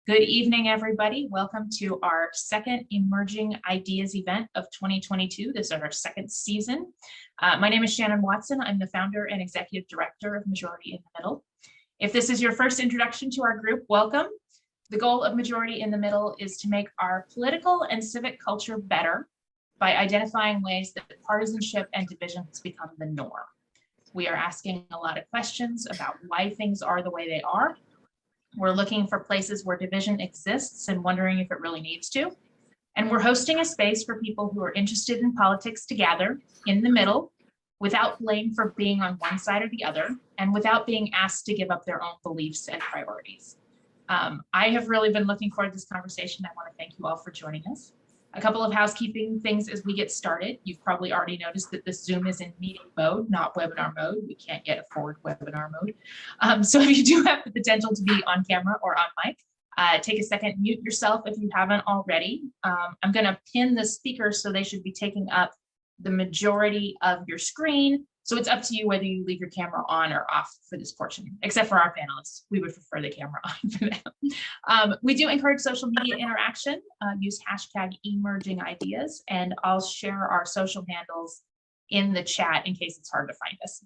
Good evening, everybody. Welcome to our second Emerging Ideas event of 2022. This is our second season. My name is Shannon Watson. I'm the founder and executive director of Majority in the Middle. If this is your first introduction to our group, welcome. The goal of Majority in the Middle is to make our political and civic culture better by identifying ways that partisanship and divisions become the norm. We are asking a lot of questions about why things are the way they are. We're looking for places where division exists and wondering if it really needs to. And we're hosting a space for people who are interested in politics to gather in the middle without blame for being on one side or the other and without being asked to give up their own beliefs and priorities. I have really been looking forward to this conversation. I want to thank you all for joining us. A couple of housekeeping things as we get started. You've probably already noticed that this Zoom is in meeting mode, not webinar mode. We can't yet afford webinar mode. So if you do have the potential to be on camera or on mic, take a second, mute yourself if you haven't already. I'm going to pin the speakers so they should be taking up the majority of your screen. So it's up to you whether you leave your camera on or off for this portion, except for our panelists. We would prefer the camera on for them. We do encourage social media interaction. Use hashtag emerging ideas, and I'll share our social handles in the chat in case it's hard to find us.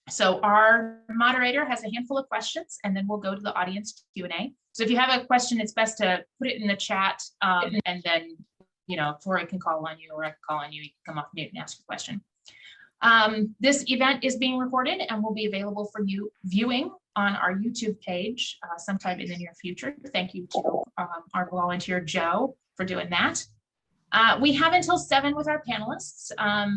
So our moderator has a handful of questions, and then we'll go to the audience Q&A. So if you have a question, it's best to put it in the chat, and then, you know, Tori can call on you, or I can call on you. You can come off mute and ask a question. This event is being recorded and will be available for you viewing on our YouTube page sometime in the near future. Thank you to our volunteer, Joe, for doing that. We have until 7 with our panelists,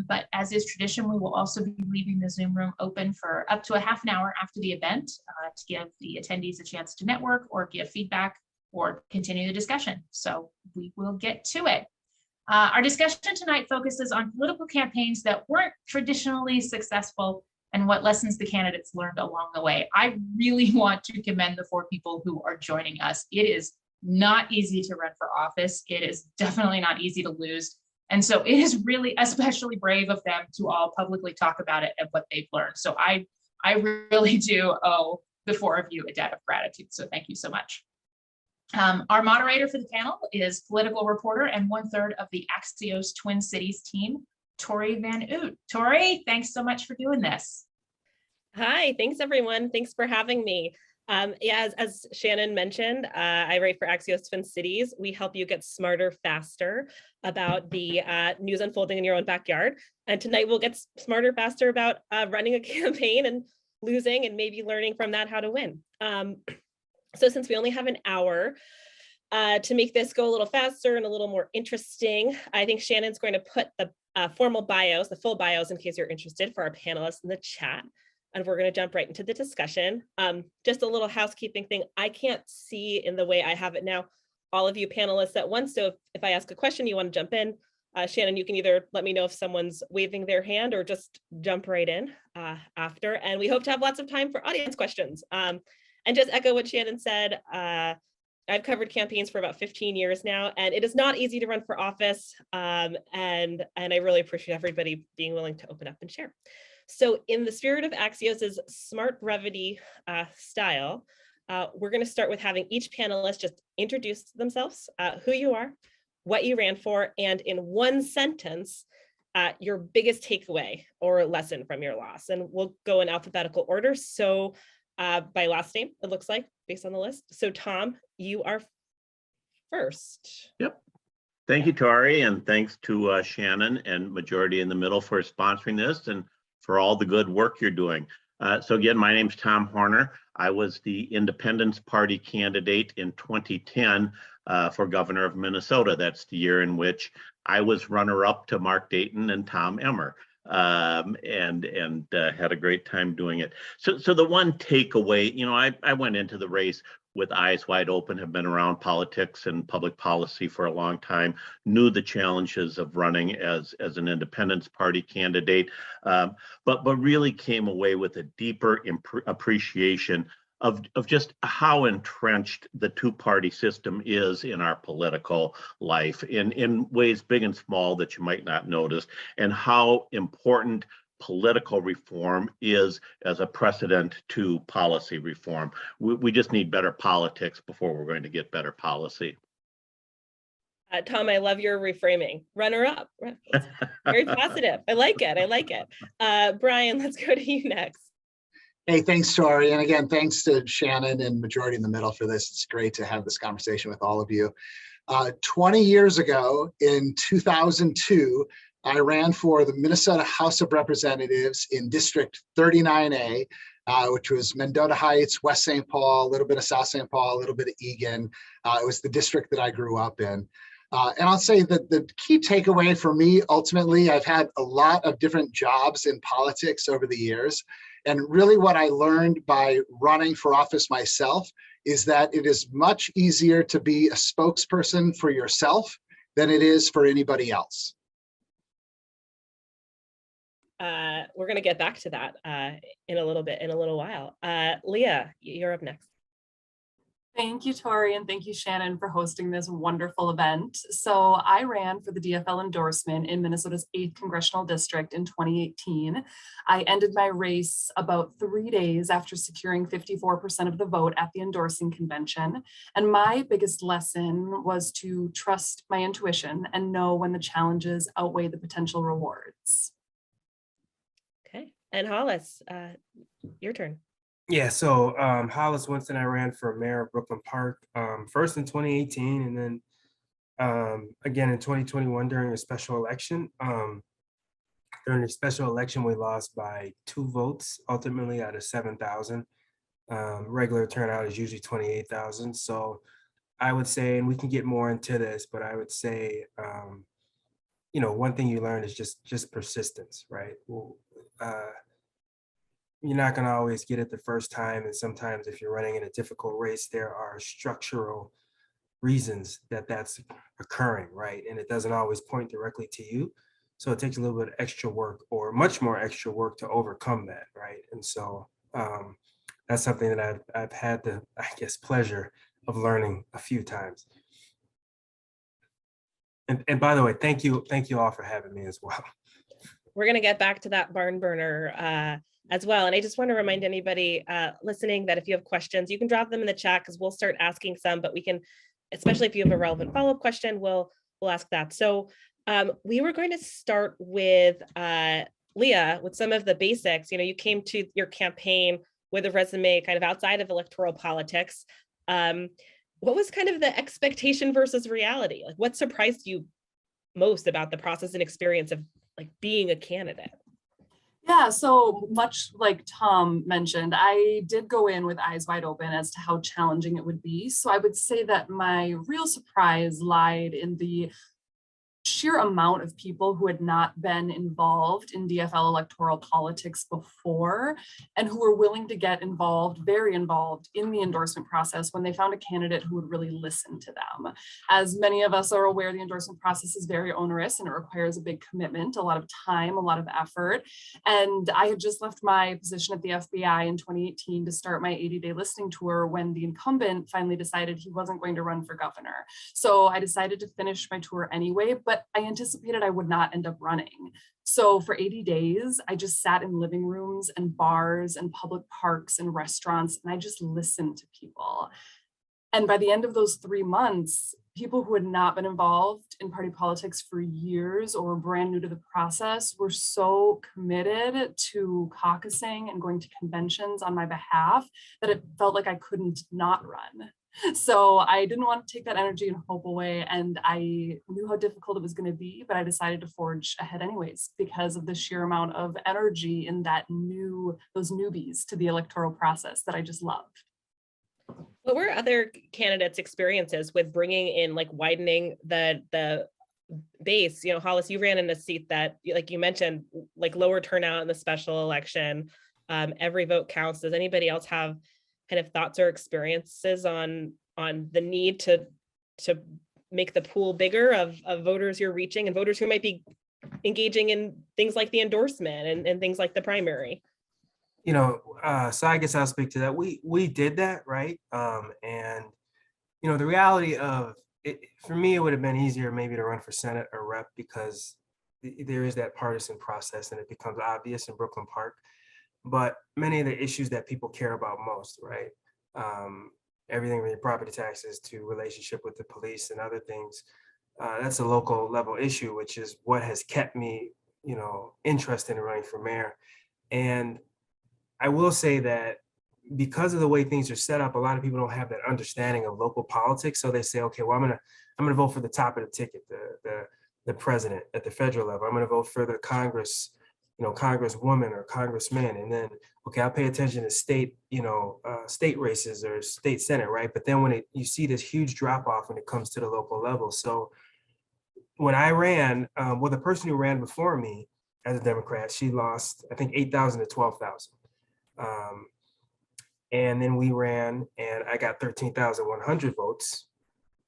but as is tradition, we will also be leaving the Zoom room open for up to a half an hour after the event to give the attendees a chance to network or give feedback or continue the discussion. So we will get to it. Our discussion tonight focuses on political campaigns that weren't traditionally successful and what lessons the candidates learned along the way. I really want to commend the 4 people who are joining us. It is not easy to run for office. It is definitely not easy to lose. And so it is really especially brave of them to all publicly talk about it and what they've learned. So I really do owe the 4 of you a debt of gratitude. So thank you so much. Our moderator for the panel is political reporter and 1/3 of the Axios Twin Cities team, Tori Van Oot. Tori, thanks so much for doing this. Hi, thanks everyone. Thanks for having me. Yeah, as Shannon mentioned, I write for Axios Twin Cities. We help you get smarter faster about the news unfolding in your own backyard. And tonight we'll get smarter faster about running a campaign and losing and maybe learning from that how to win. So since we only have an hour to make this go a little faster and a little more interesting, I think Shannon's going to put the formal bios, the full bios in case you're interested, for our panelists in the chat. And we're going to jump right into the discussion. Just a little housekeeping thing. I can't see in the way I have it now all of you panelists at once. So if I ask a question, you want to jump in, Shannon, you can either let me know if someone's waving their hand or just jump right in after. And we hope to have lots of time for audience questions. And just echo what Shannon said, I've covered campaigns for about 15 years now, and it is not easy to run for office. And I really appreciate everybody being willing to open up and share. So in the spirit of Axios's smart brevity style, we're going to start with having each panelist just introduce themselves, who you are, what you ran for, and in one sentence, your biggest takeaway or lesson from your loss. And we'll go in alphabetical order. So by last name, it looks like, based on the list. So Tom, you are first. Yep. Thank you, Tori, and thanks to Shannon and Majority in the Middle for sponsoring this and for all the good work you're doing. So again, my name's Tom Horner. I was the Independence Party candidate in 2010 for governor of Minnesota. That's the year in which I was runner-up to Mark Dayton and Tom Emmer. And had a great time doing it. So the one takeaway, you know, I went into the race with eyes wide open, have been around politics and public policy for a long time, knew the challenges of running as an Independence Party candidate, but really came away with a deeper appreciation of just how entrenched the two-party system is in our political life in ways big and small that you might not notice, and how important political reform is as a precedent to policy reform. We just need better politics before we're going to get better policy. Tom, I love your reframing. Runner up. Very positive. I like it. I like it. Brian, let's go to you next. Hey, thanks, Tori. And again, thanks to Shannon and Majority in the Middle for this. It's great to have this conversation with all of you. 20 years ago, in 2002, I ran for the Minnesota House of Representatives in District 39A, which was Mendota Heights, West St. Paul, a little bit of South St. Paul, a little bit of Eagan. It was the district that I grew up in. And I'll say that the key takeaway for me, ultimately, I've had a lot of different jobs in politics over the years. And really what I learned by running for office myself is that it is much easier to be a spokesperson for yourself than it is for anybody else. We're going to get back to that in a little while. Leah, you're up next. Thank you, Tori, and thank you, Shannon, for hosting this wonderful event. So I ran for the DFL endorsement in Minnesota's 8th Congressional District in 2018. I ended my race about 3 days after securing 54% of the vote at the endorsing convention. And my biggest lesson was to trust my intuition and know when the challenges outweigh the potential rewards. Okay, and Hollis, your turn. Yeah, so Hollies Winston, I ran for mayor of Brooklyn Park, first in 2018 and then again in 2021 during a special election. During the special election, we lost by 2 votes, ultimately out of 7,000. Regular turnout is usually 28,000. So I would say, and we can get more into this, but I would say, you know, one thing you learn is just persistence, right? You're not going to always get it the first time. And sometimes if you're running in a difficult race, there are structural reasons that that's occurring, right? And it doesn't always point directly to you. So it takes a little bit of extra work or much more extra work to overcome that, right? And so that's something that I've had the, I guess, pleasure of learning a few times. And by the way, thank you all for having me as well. We're going to get back to that barn burner as well. And I just want to remind anybody listening that if you have questions, you can drop them in the chat because we'll start asking some, but we can, especially if you have a relevant follow-up question, we'll ask that. So we were going to start with Leah with some of the basics. You know, you came to your campaign with a resume kind of outside of electoral politics. What was kind of the expectation versus reality? Like what surprised you most about the process and experience of like being a candidate? Yeah, so much like Tom mentioned, I did go in with eyes wide open as to how challenging it would be. So I would say that my real surprise lied in the sheer amount of people who had not been involved in DFL electoral politics before and who were willing to get involved, very involved in the endorsement process when they found a candidate who would really listen to them. As many of us are aware, the endorsement process is very onerous and it requires a big commitment, a lot of time, a lot of effort. And I had just left my position at the FBI in 2018 to start my 80-day listening tour when the incumbent finally decided he wasn't going to run for governor. So I decided to finish my tour anyway, but I anticipated I would not end up running. So for 80 days, I just sat in living rooms and bars and public parks and restaurants, and I just listened to people. And by the end of those 3 months, people who had not been involved in party politics for years or were brand new to the process were so committed to caucusing and going to conventions on my behalf that it felt like I couldn't not run. So I didn't want to take that energy and hope away, and I knew how difficult it was going to be, but I decided to forge ahead anyways because of the sheer amount of energy in those newbies to the electoral process that I just loved. What were other candidates' experiences with bringing in, like widening the base? You know, Hollis, you ran in a seat that, like you mentioned, like lower turnout in the special election. Every vote counts. Does anybody else have kind of thoughts or experiences on the need to make the pool bigger of voters you're reaching and voters who might be engaging in things like the endorsement and things like the primary? You know, so I guess I'll speak to that. We did that, right? And you know, the reality of it, for me, it would have been easier maybe to run for Senate or rep because there is that partisan process and it becomes obvious in Brooklyn Park. But many of the issues that people care about most, right? Everything from your property taxes to relationship with the police and other things, that's a local level issue, which is what has kept me, interested in running for mayor. And I will say that because of the way things are set up, a lot of people don't have that understanding of local politics. So they say, okay, well, I'm gonna vote for the top of the ticket, the president at the federal level. I'm gonna vote for the Congress, Congresswoman or congressman. And then, okay, I'll pay attention to state, state races or state senate, right? But then when you see this huge drop off when it comes to the local level. So when I ran, well, the person who ran before me as a Democrat, she lost, I think, 8,000 to 12,000. And then we ran and I got 13,100 votes,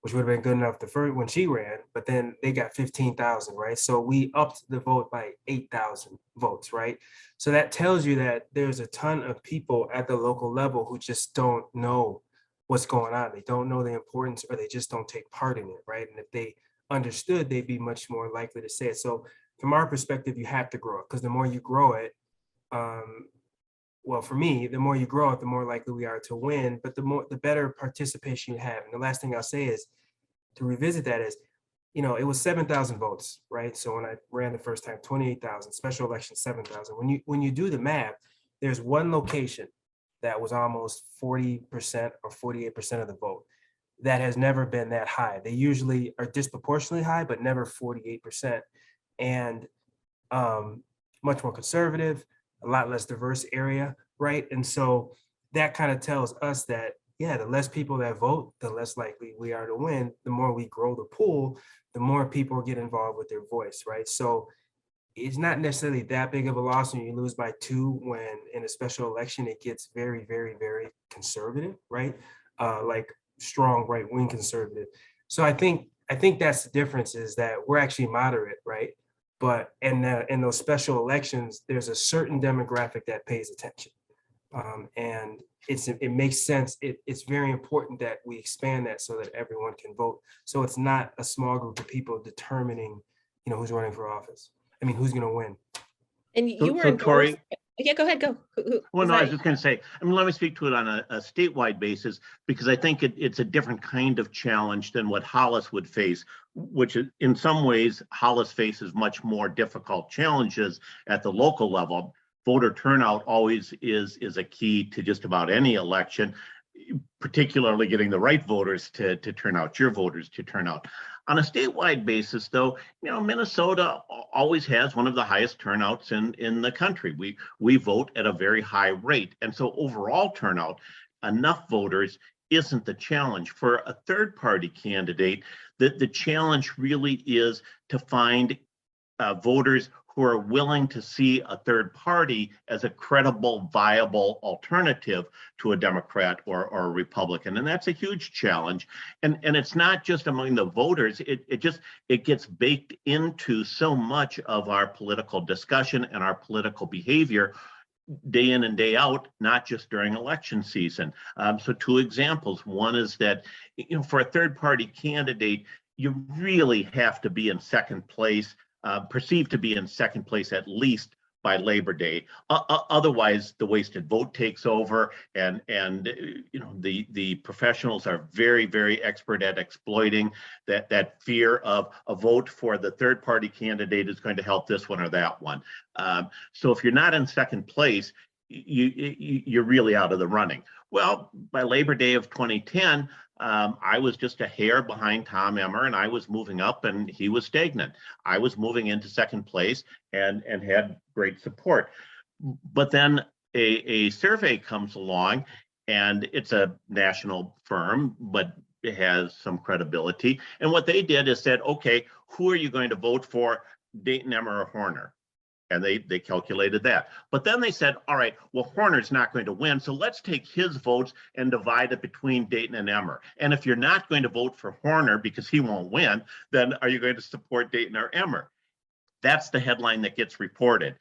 which would have been good enough the first when she ran, but then they got 15,000, right? So we upped the vote by 8,000 votes, right? So that tells you that there's a ton of people at the local level who just don't know what's going on. They don't know the importance, or they just don't take part in it, right? And if they understood, they'd be much more likely to say it. So from our perspective, you have to grow it, because the more you grow it, well, for me, the more you grow it, the more likely we are to win, but the better participation you have. And the last thing I'll say is, to revisit that is, it was 7,000 votes, right? So when I ran the first time, 28,000, special election, 7,000. When you do the math, there's one location that was almost 40% or 48% of the vote. That has never been that high. They usually are disproportionately high, but never 48%. And much more conservative, a lot less diverse area, right? And so that kind of tells us that, yeah, the less people that vote, the less likely we are to win. The more we grow the pool, the more people get involved with their voice, right? So it's not necessarily that big of a loss when you lose by 2, when in a special election, it gets very, very, very conservative, right? Like strong right-wing conservative. So I think that's the difference, is that we're actually moderate, right? But in those special elections, there's a certain demographic that pays attention. And it makes sense. It's very important that we expand that so that everyone can vote. So it's not a small group of people determining, who's running for office. I mean, who's going to win. And you were So endorsed. Tori, Yeah, go ahead, go. well, no, I was just going to say, let me speak to it on a statewide basis, because I think it's a different kind of challenge than what Hollis would face, which in some ways, Hollis faces much more difficult challenges at the local level. Voter turnout always is a key to just about any election, particularly getting the right voters to turn out, your voters to turn out. On a statewide basis, though, Minnesota always has one of the highest turnouts in the country. We vote at a very high rate. And so overall turnout, enough voters isn't the challenge. For a third party candidate, the challenge really is to find voters who are willing to see a third party as a credible, viable alternative to a Democrat or a Republican. And that's a huge challenge. And it's not just among the voters, it gets baked into so much of our political discussion and our political behavior day in and day out, not just during election season. So 2 examples. One is that, for a third party candidate, you really have to be in second place, perceived to be in second place at least by Labor Day. Otherwise, the wasted vote takes over, and the professionals are very, very expert at exploiting that fear of a vote for the third party candidate is going to help this one or that one. So if you're not in second place, you're really out of the running. Well, by Labor Day of 2010, I was just a hair behind Tom Emmer, and I was moving up and he was stagnant. I was moving into second place and had great support. But then a survey comes along, and it's a national firm, but it has some credibility. And what they did is said, okay, who are you going to vote for, Dayton, Emmer, or Horner? And they calculated that. But then they said, all right, well, Horner's not going to win, so let's take his votes and divide it between Dayton and Emmer. And if you're not going to vote for Horner because he won't win, then are you going to support Dayton or Emmer? That's the headline that gets reported.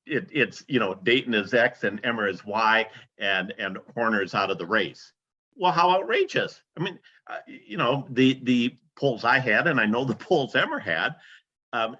It's Dayton is X and Emmer is Y, and Horner is out of the race. Well, how outrageous. I mean, the polls I had, and I know the polls Emmer had,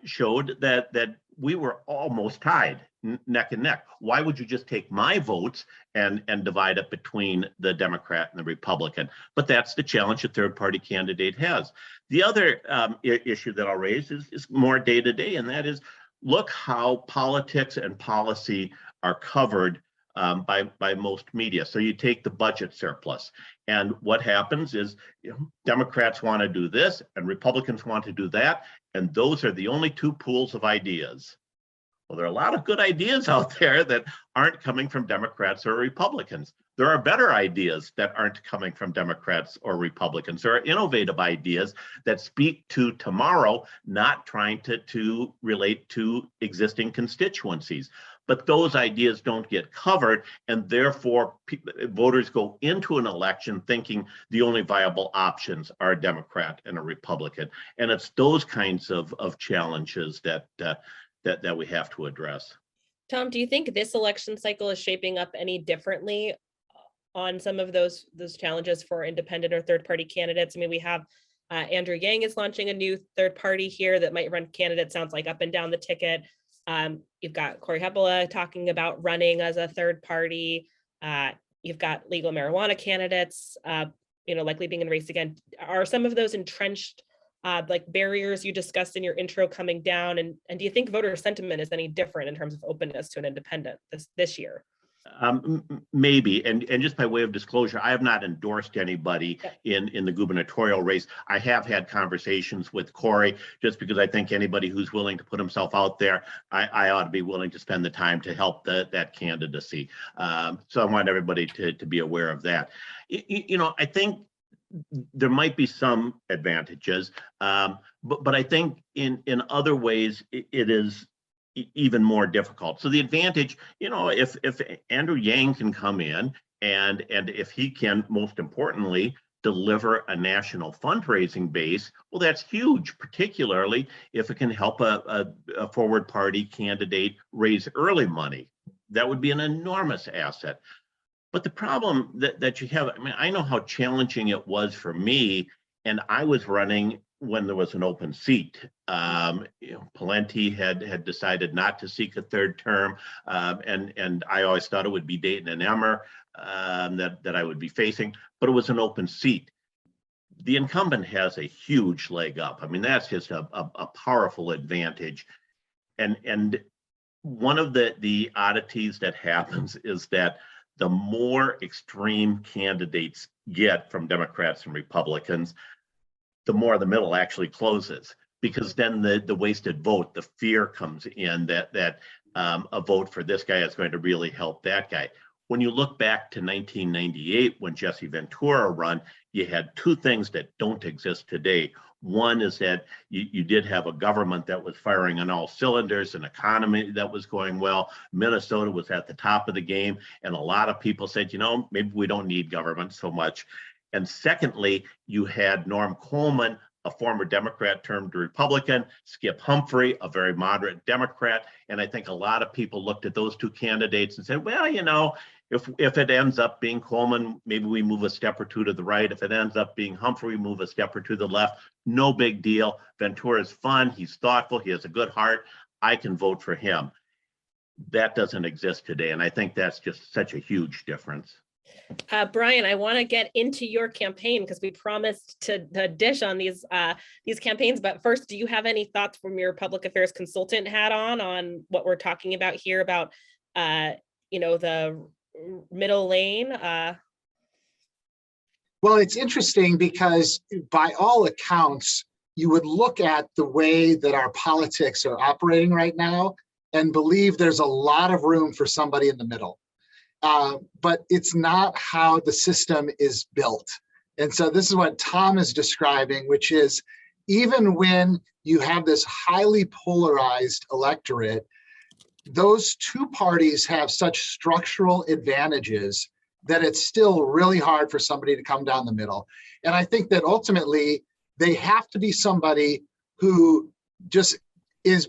showed that we were almost tied neck and neck. Why would you just take my votes and divide it between the Democrat and the Republican? But that's the challenge a third party candidate has. The other issue that I'll raise is more day to day, and that is, look how politics and policy are covered by most media. So you take the budget surplus, and what happens is, Democrats want to do this and Republicans want to do that, and those are the only two pools of ideas. Well, there are a lot of good ideas out there that aren't coming from Democrats or Republicans. There are better ideas that aren't coming from Democrats or Republicans. There are innovative ideas that speak to tomorrow, not trying to relate to existing constituencies. But those ideas don't get covered, and therefore voters go into an election thinking the only viable options are a Democrat and a Republican. And it's those kinds of challenges that we have to address. Tom, do you think this election cycle is shaping up any differently on some of those challenges for independent or third party candidates? I mean, we have Andrew Yang is launching a new third party here that might run candidates, sounds like, up and down the ticket. You've got Corey Hepela talking about running as a third party. You've got legal marijuana candidates, likely being in the race again. Are some of those entrenched like barriers you discussed in your intro coming down? And do you think voter sentiment is any different in terms of openness to an independent this year? Maybe, and just by way of disclosure, I have not endorsed anybody in the gubernatorial race. I have had conversations with Corey, just because I think anybody who's willing to put himself out there, I ought to be willing to spend the time to help that candidacy. So I want everybody to be aware of that. I think there might be some advantages, but I think in other ways it is even more difficult. So the advantage, if Andrew Yang can come in and if he can, most importantly, deliver a national fundraising base, well, that's huge, particularly if it can help a forward party candidate raise early money. That would be an enormous asset. But the problem that you have, I know how challenging it was for me, and I was running when there was an open seat. Pawlenty had decided not to seek a third term, and I always thought it would be Dayton and Emmer that I would be facing, but it was an open seat. The incumbent has a huge leg up. That's just a powerful advantage. And one of the oddities that happens is that the more extreme candidates get from Democrats and Republicans, the more the middle actually closes, because then the wasted vote, the fear comes in that a vote for this guy is going to really help that guy. When you look back to 1998, when Jesse Ventura ran, you had two things that don't exist today. One is that you did have a government that was firing on all cylinders, an economy that was going well. Minnesota was at the top of the game, and a lot of people said, maybe we don't need government so much. And secondly, you had Norm Coleman, a former Democrat turned Republican, Skip Humphrey, a very moderate Democrat. And I think a lot of people looked at those two candidates and said, well, if it ends up being Coleman, maybe we move a step or two to the right. If it ends up being Humphrey, we move a step or two to the left. No big deal. Ventura's fun. He's thoughtful. He has a good heart. I can vote for him. That doesn't exist today. And I think that's just such a huge difference. Brian, I want to get into your campaign because we promised to dish on these campaigns. But first, do you have any thoughts from your public affairs consultant hat on what we're talking about here about, the middle lane? Well, it's interesting because by all accounts, you would look at the way that our politics are operating right now and believe there's a lot of room for somebody in the middle. But it's not how the system is built. And so this is what Tom is describing, which is even when you have this highly polarized electorate, those two parties have such structural advantages that it's still really hard for somebody to come down the middle. And I think that ultimately they have to be somebody who just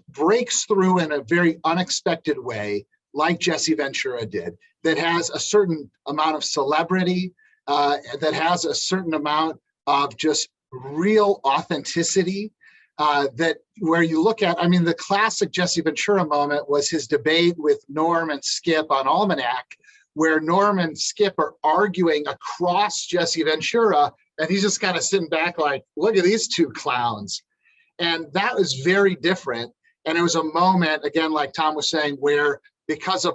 breaks through in a very unexpected way, like Jesse Ventura did, that has a certain amount of celebrity, that has a certain amount of just real authenticity, that where you look at, I mean, the classic Jesse Ventura moment was his debate with Norm and Skip on Almanac, where Norm and Skip are arguing across Jesse Ventura, and he's just kind of sitting back like, look at these two clowns. And that was very different. And it was a moment, again, like Tom was saying, where because of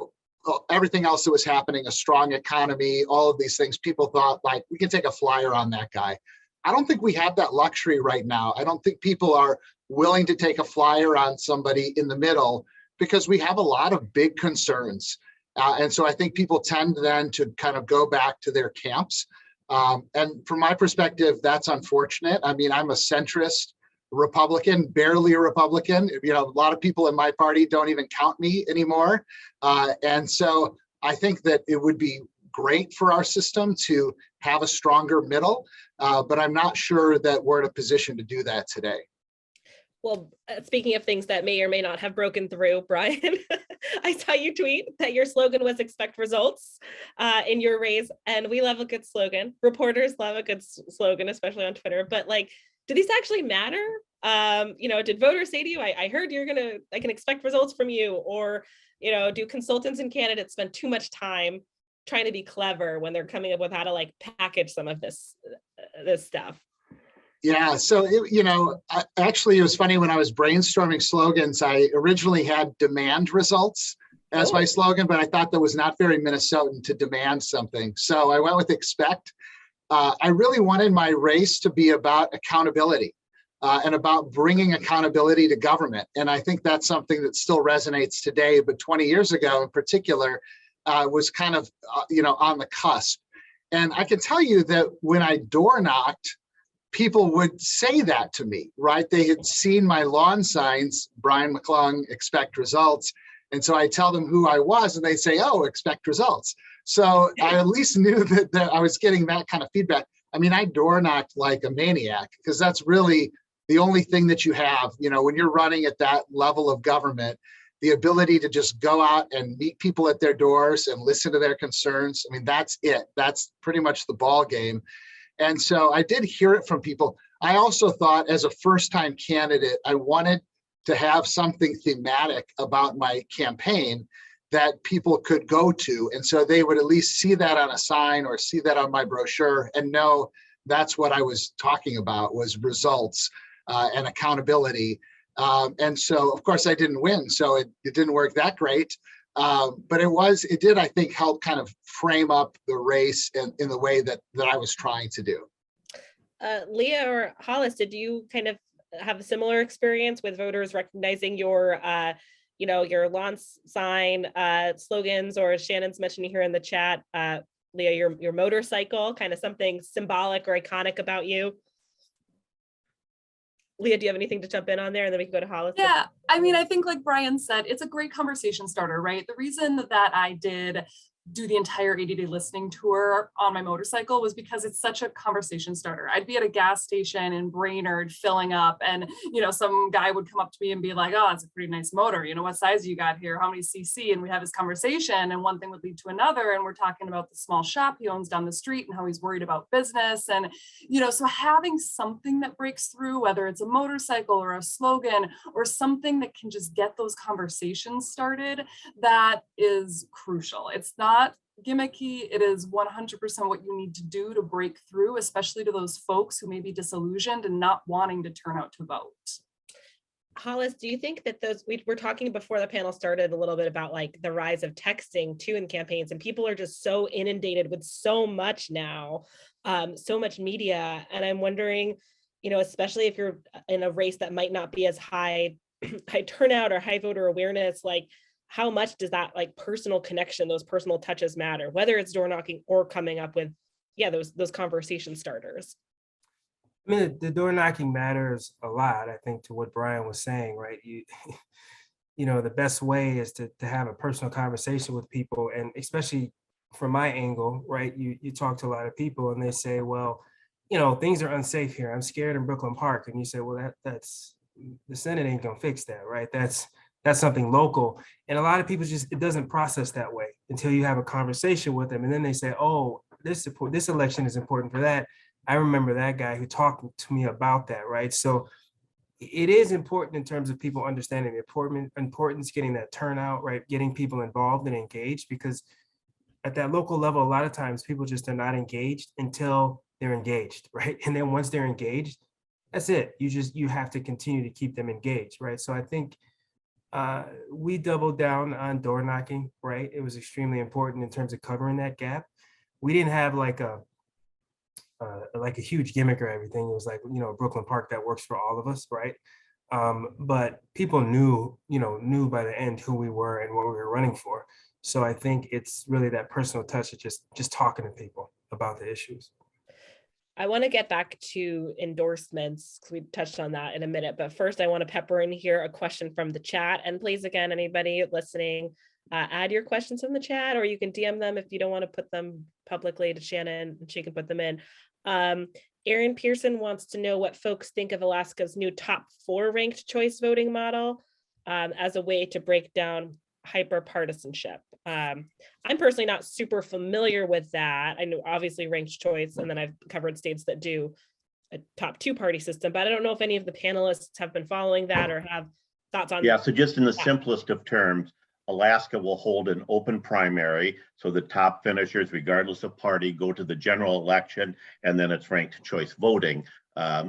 everything else that was happening, a strong economy, all of these things, people thought like, we can take a flyer on that guy. I don't think we have that luxury right now. I don't think people are willing to take a flyer on somebody in the middle because we have a lot of big concerns. And so I think people tend then to kind of go back to their camps. And from my perspective, that's unfortunate. I mean, I'm a centrist Republican, barely a Republican. You know, a lot of people in my party don't even count me anymore. And so I think that it would be great for our system to have a stronger middle, but I'm not sure that we're in a position to do that today. Well, speaking of things that may or may not have broken through, Brian, I saw you tweet that your slogan was expect results in your race, and we love a good slogan. Reporters love a good slogan, especially on Twitter, but like, do these actually matter? You know, did voters say to you, I heard I can expect results from you, or, you know, do consultants and candidates spend too much time trying to be clever when they're coming up with how to like package some of this stuff? Yeah, so, actually, it was funny when I was brainstorming slogans, I originally had demand results as my slogan, but I thought that was not very Minnesotan to demand something. So I went with expect. I really wanted my race to be about accountability and about bringing accountability to government. And I think that's something that still resonates today, but 20 years ago in particular was kind of, on the cusp. And I can tell you that when I door knocked, people would say that to me, right? They had seen my lawn signs, Brian McClung, expect results. And so I tell them who I was and they say, oh, expect results. So I at least knew that I was getting that kind of feedback. I mean, I door knocked like a maniac because that's really the only thing that you have, when you're running at that level of government, the ability to just go out and meet people at their doors and listen to their concerns. I mean, that's it. That's pretty much the ball game. And so I did hear it from people. I also thought as a first-time candidate, I wanted to have something thematic about my campaign that people could go to. And so they would at least see that on a sign or see that on my brochure and know that's what I was talking about was results and accountability. And so, of course, I didn't win. So it didn't work that great. But it did, I think, help kind of frame up the race in the way that I was trying to do. Leah or Hollis, did you kind of have a similar experience with voters recognizing your, your lawn sign slogans, or as Shannon's mentioning here in the chat, Leah, your motorcycle, kind of something symbolic or iconic about you? Leah, do you have anything to jump in on there? And then we can go to Hollis. Yeah, I mean, I think like Brian said, it's a great conversation starter, right? The reason that I did do the entire 80-day listening tour on my motorcycle was because it's such a conversation starter. I'd be at a gas station in Brainerd filling up and, some guy would come up to me and be like, oh, it's a pretty nice motor. What size you got here? How many cc? And we have this conversation and one thing would lead to another. And we're talking about the small shop he owns down the street and how he's worried about business. And, so having something that breaks through, whether it's a motorcycle or a slogan or something that can just get those conversations started, that is crucial. It's not gimmicky. It is 100% what you need to do to break through, especially to those folks who may be disillusioned and not wanting to turn out to vote. Hollis, do you think that we were talking before the panel started a little bit about like the rise of texting too in campaigns, and people are just so inundated with so much now, so much media. And I'm wondering, especially if you're in a race that might not be as high turnout or high voter awareness, like how much does that like personal connection, those personal touches matter, whether it's door knocking or coming up with, those conversation starters? I mean, the door knocking matters a lot, I think, to what Brian was saying, right? The best way is to have a personal conversation with people. And especially from my angle, right? You talk to a lot of people and they say, well, things are unsafe here. I'm scared in Brooklyn Park. And you say, well, that's the Senate ain't gonna fix that, right? That's something local. And a lot of people it doesn't process that way until you have a conversation with them. And then they say, oh, this election is important for that. I remember that guy who talked to me about that, right? So it is important in terms of people understanding the importance, getting that turnout, right? Getting people involved and engaged, because at that local level, a lot of times people just are not engaged until they're engaged, right? And then once they're engaged, that's it. You have to continue to keep them engaged, right? So I think we doubled down on door knocking, right? It was extremely important in terms of covering that gap. We didn't have like a huge gimmick or everything. It was like, Brooklyn Park that works for all of us, right? But people knew by the end who we were and what we were running for. So I think it's really that personal touch of just talking to people about the issues. I want to get back to endorsements because we touched on that in a minute. But first, I want to pepper in here a question from the chat. And please, again, anybody listening, add your questions in the chat, or you can DM them if you don't want to put them publicly to Shannon, and she can put them in. Aaron Pearson wants to know what folks think of Alaska's new top 4 ranked choice voting model as a way to break down hyper-partisanship. I'm personally not super familiar with that. I know obviously ranked choice, and then I've covered states that do a top 2 party system, but I don't know if any of the panelists have been following that or have thoughts on Yeah, so just in the simplest of terms, Alaska will hold an open primary, so the top finishers, regardless of party, go to the general election, and then it's ranked choice voting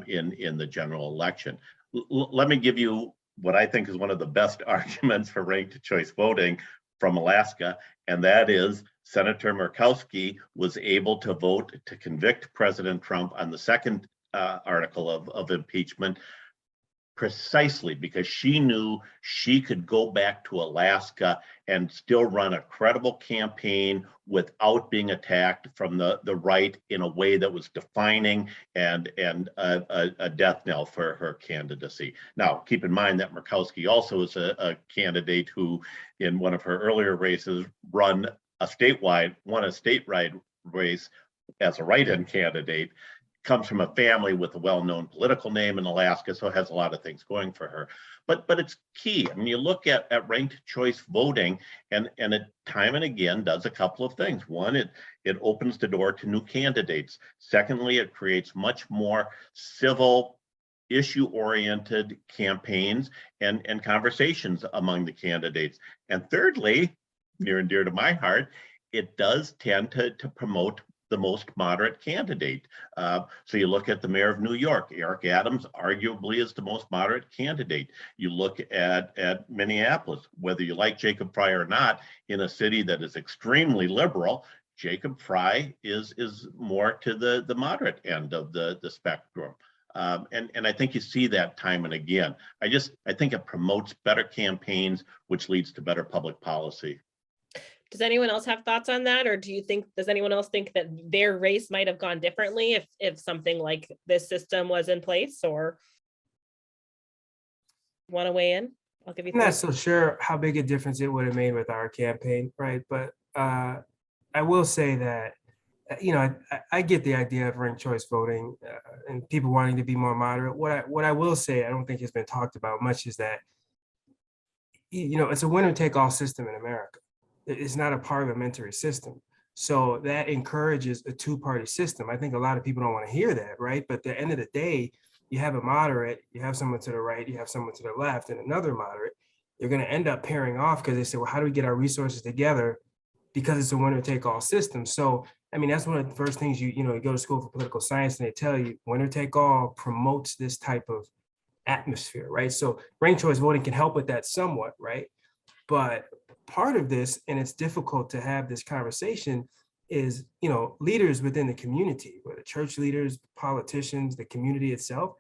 in the general election. Let me give you what I think is one of the best arguments for ranked choice voting from Alaska, and that is Senator Murkowski was able to vote to convict President Trump on the second article of impeachment precisely because she knew she could go back to Alaska and still run a credible campaign without being attacked from the right in a way that was defining and a death knell for her candidacy. Now, keep in mind that Murkowski also is a candidate who, in one of her earlier races, won a statewide race as a write-in candidate. Comes from a family with a well-known political name in Alaska, so has a lot of things going for her. But it's key. I mean, you look at ranked choice voting, and it time and again does a couple of things. One, it opens the door to new candidates. Secondly, it creates much more civil, issue-oriented campaigns and conversations among the candidates. And thirdly, near and dear to my heart, it does tend to promote the most moderate candidate. So you look at the mayor of New York, Eric Adams, arguably is the most moderate candidate. You look at Minneapolis, whether you like Jacob Fry or not, in a city that is extremely liberal, Jacob Fry is more to the moderate end of the spectrum. And I think you see that time and again. I think it promotes better campaigns, which leads to better public policy. Does anyone else have thoughts on that? Or does anyone else think that their race might have gone differently if something like this system was in place? Or want to weigh in? I'll give you. I'm not so sure how big a difference it would have made with our campaign, right? But I will say that, I get the idea of ranked choice voting and people wanting to be more moderate. What I will say, I don't think has been talked about much, is that, it's a winner-take-all system in America. It's not a parliamentary system. So that encourages a 2-party system. I think a lot of people don't want to hear that, right? But at the end of the day, you have a moderate, you have someone to the right, you have someone to the left, and another moderate. You're going to end up pairing off because they say, well, how do we get our resources together? Because it's a winner-take-all system. So, I mean, that's one of the first things you go to school for political science and they tell you winner-take-all promotes this type of atmosphere, right? So ranked choice voting can help with that somewhat, right? But part of this, and it's difficult to have this conversation, is, leaders within the community, whether church leaders, politicians, the community itself,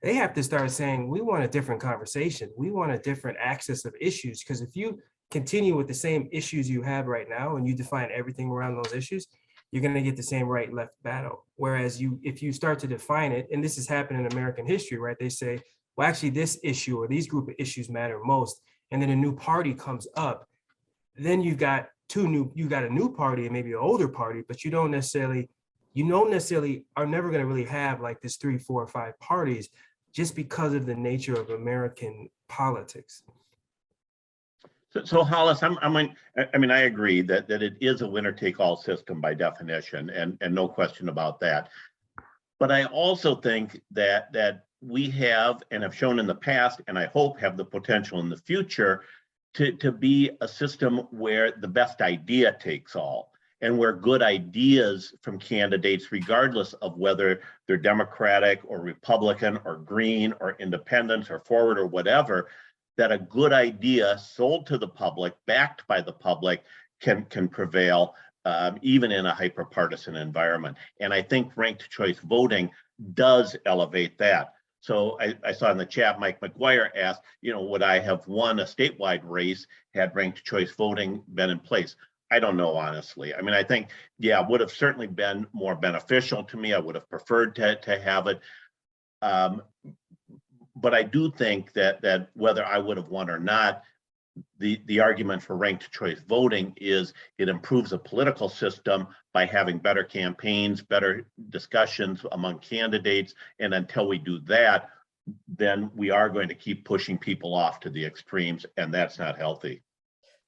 they have to start saying, we want a different conversation. We want a different access of issues. Because if you continue with the same issues you have right now and you define everything around those issues, you're going to get the same right-left battle. Whereas if you start to define it, and this has happened in American history, right? They say, well, actually, this issue or these group of issues matter most. And then a new party comes up, then you've got a new party and maybe an older party, but you don't necessarily are never going to really have like this 3, 4, or 5 parties just because of the nature of American politics. So Hollis, I agree that it is a winner-take-all system by definition, and no question about that. But I also think that we have and have shown in the past, and I hope have the potential in the future to be a system where the best idea takes all, and where good ideas from candidates, regardless of whether they're Democratic or Republican or Green or Independent or Forward or whatever, that a good idea sold to the public, backed by the public, can prevail, even in a hyper-partisan environment. And I think ranked choice voting does elevate that. So I saw in the chat, Mike McGuire asked, would I have won a statewide race had ranked choice voting been in place? I don't know, honestly. I mean, I think, yeah, it would have certainly been more beneficial to me. I would have preferred to have it. But I do think that whether I would have won or not, the argument for ranked choice voting is it improves a political system by having better campaigns, better discussions among candidates. And until we do that, then we are going to keep pushing people off to the extremes, and that's not healthy.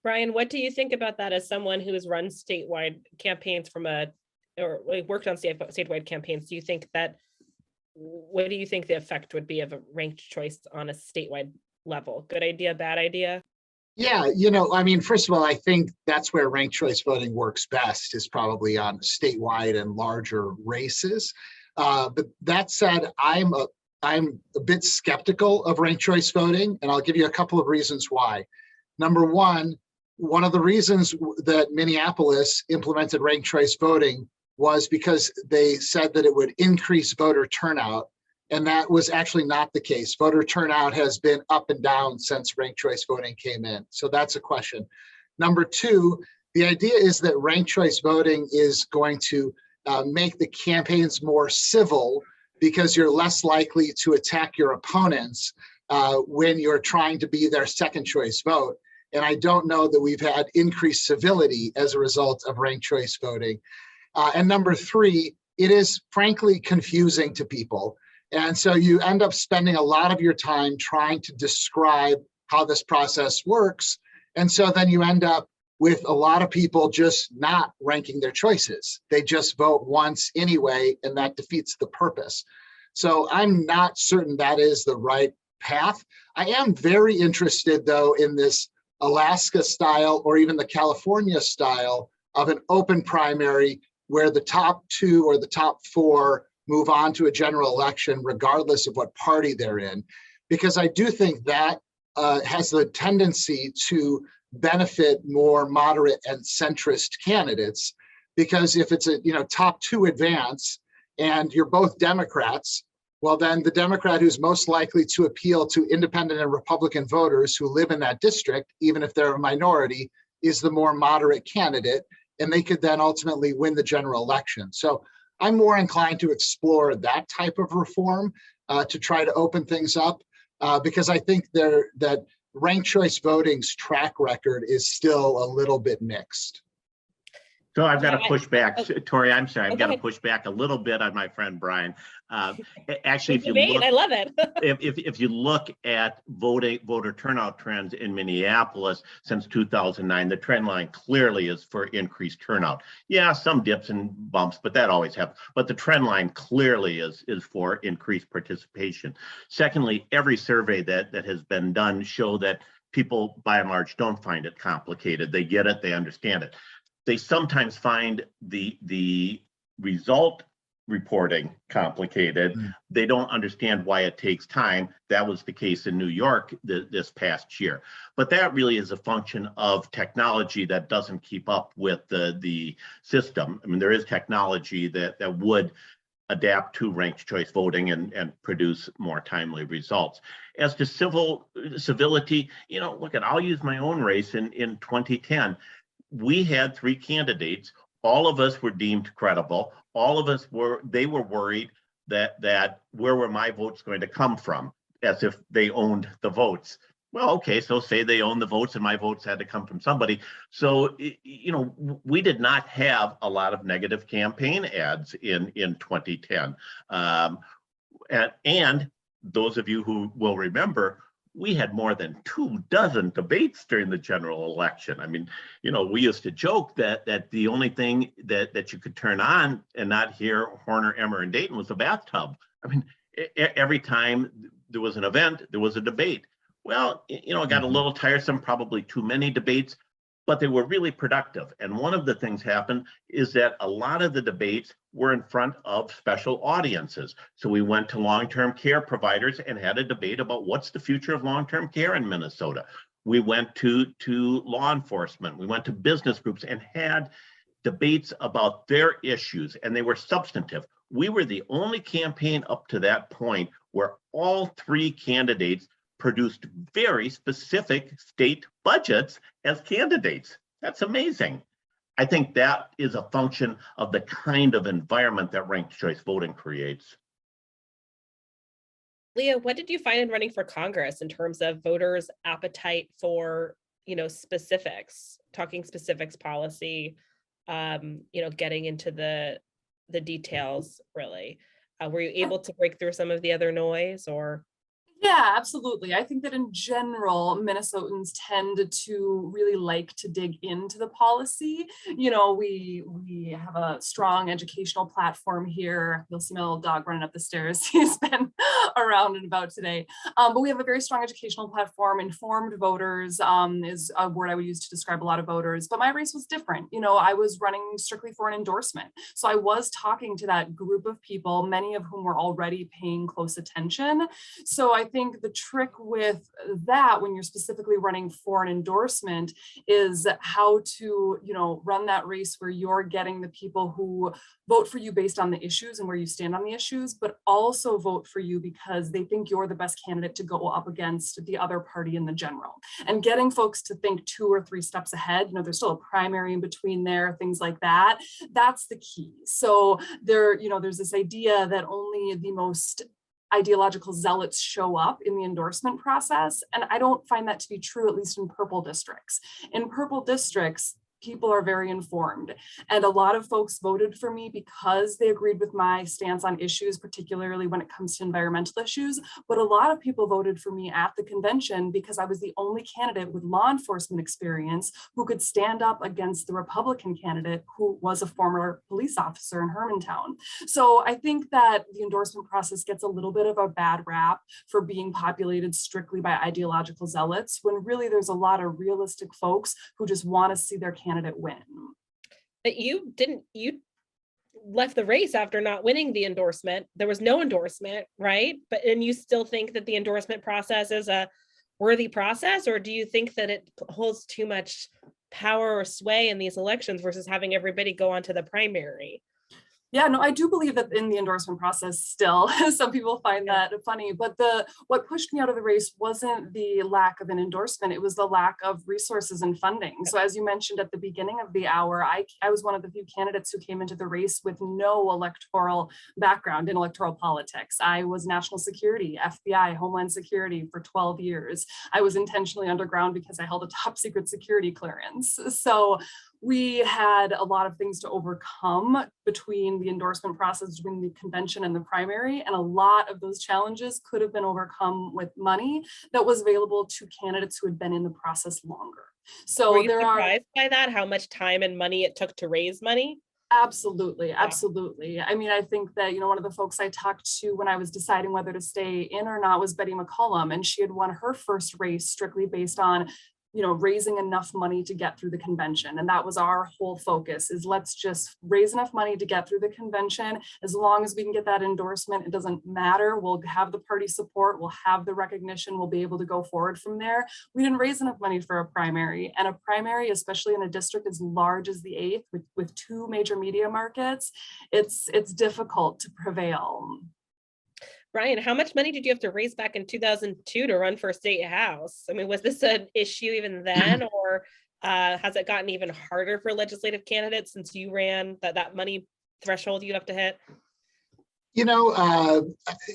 Brian, what do you think about that as someone who has run statewide campaigns or worked on statewide campaigns? Do you think that, what do you think the effect would be of a ranked choice on a statewide level? Good idea, bad idea? Yeah, I mean, first of all, I think that's where ranked choice voting works best, is probably on statewide and larger races. But that said, I'm a bit skeptical of ranked choice voting, and I'll give you a couple of reasons why. Number one of the reasons that Minneapolis implemented ranked choice voting was because they said that it would increase voter turnout. And that was actually not the case. Voter turnout has been up and down since ranked choice voting came in. So that's a question. Number two, the idea is that ranked choice voting is going to make the campaigns more civil, because you're less likely to attack your opponents when you're trying to be their second choice vote. And I don't know that we've had increased civility as a result of ranked choice voting. And number three, it is frankly confusing to people. And so you end up spending a lot of your time trying to describe how this process works. And so then you end up with a lot of people just not ranking their choices. They just vote once anyway, and that defeats the purpose. So I'm not certain that is the right path. I am very interested, though, in this Alaska style or even the California style of an open primary where the top two or the top four move on to a general election, regardless of what party they're in, because I do think that has the tendency to benefit more moderate and centrist candidates. Because if it's a top two advance and you're both Democrats, well, then the Democrat who's most likely to appeal to independent and Republican voters who live in that district, even if they're a minority, is the more moderate candidate, and they could then ultimately win the general election. So I'm more inclined to explore that type of reform to try to open things up, because I think that ranked choice voting's track record is still a little bit mixed. So I've got to push back, Tori. I'm sorry, I've got to Okay. push back a little bit on my friend Brian. Actually, if you Debate, look, I love it. if you look at voter turnout trends in Minneapolis since 2009, the trend line clearly is for increased turnout. Yeah, some dips and bumps, but that always happens. But the trend line clearly is for increased participation. Secondly, every survey that has been done show that people, by and large, don't find it complicated. They get it, they understand it. They sometimes find the result reporting complicated. They don't understand why it takes time. That was the case in New York this past year. But that really is a function of technology that doesn't keep up with the system. I mean, there is technology that would adapt to ranked choice voting and produce more timely results. As to civility, look, I'll use my own race in 2010. We had three candidates. All of us were deemed credible. All of us they were worried that where were my votes going to come from, as if they owned the votes. Well, okay, so say they own the votes and my votes had to come from somebody. So, we did not have a lot of negative campaign ads in 2010. And those of you who will remember, we had more than 24 debates during the general election. I mean, we used to joke that the only thing that you could turn on and not hear Horner, Emmer, and Dayton was the bathtub. I mean, Every time there was an event, there was a debate. Well, it got a little tiresome, probably too many debates, but they were really productive. And one of the things happened is that a lot of the debates were in front of special audiences. So we went to long-term care providers and had a debate about what's the future of long-term care in Minnesota. We went to law enforcement, we went to business groups and had debates about their issues, and they were substantive. We were the only campaign up to that point where all three candidates produced very specific state budgets as candidates. That's amazing. I think that is a function of the kind of environment that ranked choice voting creates. Leah, what did you find in running for Congress in terms of voters' appetite for, specifics, talking specifics policy, getting into the details, really? Were you able to break through some of the other noise, or? Yeah, absolutely. I think that in general, Minnesotans tend to really like to dig into the policy. We have a strong educational platform here. You'll see my little dog running up the stairs. He's been around and about today. But we have a very strong educational platform. Informed voters is a word I would use to describe a lot of voters. But my race was different. I was running strictly for an endorsement. So I was talking to that group of people, many of whom were already paying close attention. So I think the trick with that, when you're specifically running for an endorsement, is how to, run that race where you're getting the people who vote for you based on the issues and where you stand on the issues, but also vote for you because they think you're the best candidate to go up against the other party in the general. And getting folks to think 2 or 3 steps ahead, there's still a primary in between there, things like that. That's the key. So there's this idea that only the most ideological zealots show up in the endorsement process. And I don't find that to be true, at least in purple districts. In purple districts, people are very informed. And a lot of folks voted for me because they agreed with my stance on issues, particularly when it comes to environmental issues. But a lot of people voted for me at the convention because I was the only candidate with law enforcement experience who could stand up against the Republican candidate who was a former police officer in Hermantown. So I think that the endorsement process gets a little bit of a bad rap for being populated strictly by ideological zealots, when really there's a lot of realistic folks who just want to see their candidate win. But you left the race after not winning the endorsement. There was no endorsement, right? And you still think that the endorsement process is a worthy process, or do you think that it holds too much power or sway in these elections versus having everybody go on to the primary? Yeah, no, I do believe that in the endorsement process still, some people find that funny, but what pushed me out of the race wasn't the lack of an endorsement, it was the lack of resources and funding. So as you mentioned at the beginning of the hour, I was one of the few candidates who came into the race with no electoral background in electoral politics. I was national security, FBI, Homeland Security for 12 years. I was intentionally underground because I held a top secret security clearance. So we had a lot of things to overcome between the endorsement process, between the convention and the primary. And a lot of those challenges could have been overcome with money that was available to candidates who had been in the process longer. So were you surprised by that, how much time and money it took to raise money? Absolutely. Absolutely. I mean, I think that, one of the folks I talked to when I was deciding whether to stay in or not was Betty McClung, and she had won her first race strictly based on raising enough money to get through the convention. And that was our whole focus, is let's just raise enough money to get through the convention. As long as we can get that endorsement, it doesn't matter. We'll have the party support, we'll have the recognition, we'll be able to go forward from there. We didn't raise enough money for a primary, and a primary, especially in a district as large as the 8th with 2 major media markets, it's difficult to prevail. Brian, how much money did you have to raise back in 2002 to run for state house? I mean, was this an issue even then, or has it gotten even harder for legislative candidates since you ran that money threshold you have to hit?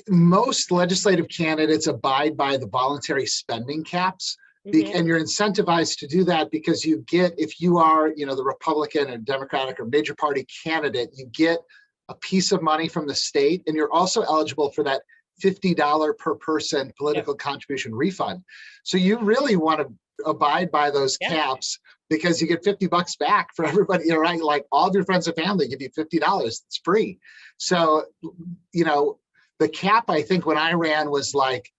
Most legislative candidates abide by the voluntary spending caps. And you're incentivized to do that because you get, if you are, the Republican or Democratic or major party candidate, you get a piece of money from the state, and you're also eligible for that $50 per person political contribution refund. So you really want to abide by those caps because you get $50 back for everybody, right? Like all of your friends and family give you $50, it's free. So, The cap, I think when I ran was like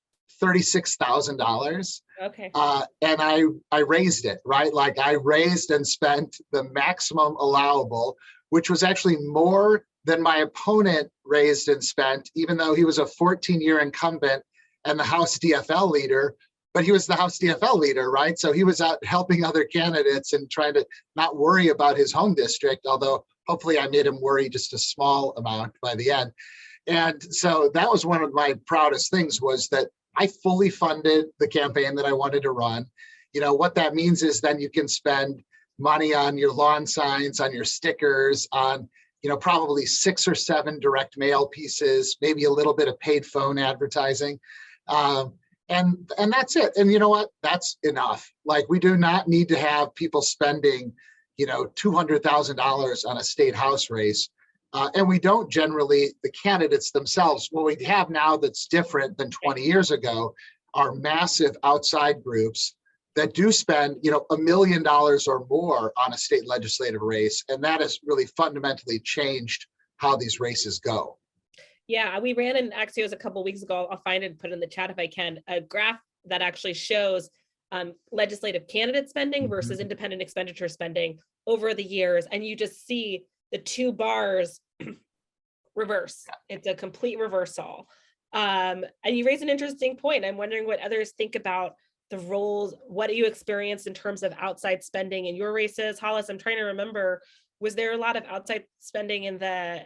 $36,000. Okay. And I raised it, right? Like I raised and spent the maximum allowable, which was actually more than my opponent raised and spent, even though he was a 14-year incumbent and the House DFL leader, but he was the House DFL leader, right? So he was out helping other candidates and trying to not worry about his home district, although hopefully I made him worry just a small amount by the end. And so that was one of my proudest things, was that I fully funded the campaign that I wanted to run. You know, what that means is then you can spend money on your lawn signs, on your stickers, on, you know, probably 6 or 7 direct mail pieces, maybe a little bit of paid phone advertising. And that's it. And you know what? That's enough. Like, we do not need to have people spending, you know, $200,000 on a state house race. And we don't generally, the candidates themselves, what we have now that's different than 20 years ago are massive outside groups that do spend, you know, $1 million or more on a state legislative race. And that has really fundamentally changed how these races go. Yeah, we ran in Axios a couple of weeks ago. I'll find it and put it in the chat if I can, a graph that actually shows legislative candidate spending versus independent expenditure spending over the years. And you just see the 2 bars reverse. It's a complete reversal. And you raise an interesting point. I'm wondering what others think about the roles. What do you experience in terms of outside spending in your races? Hollis, I'm trying to remember, was there a lot of outside spending in the